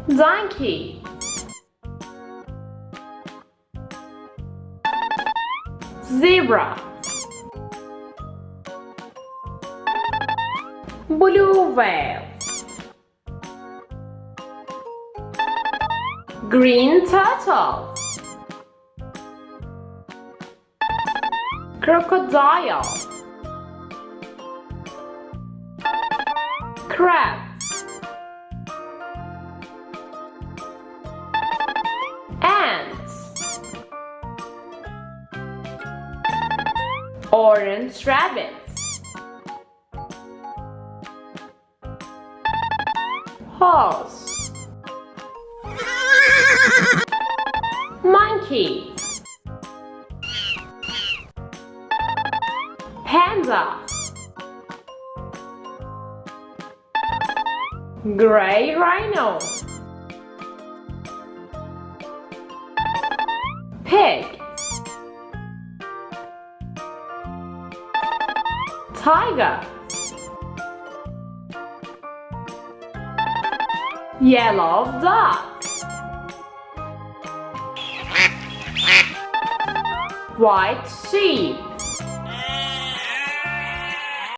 Donkey. Zebra. Blue whale. Green turtle. Crocodile. Crab. Ants. Orange rabbit. Horse. Monkey. Panda. Gray rhino. Pig. Tiger. Yellow duck. White sheep.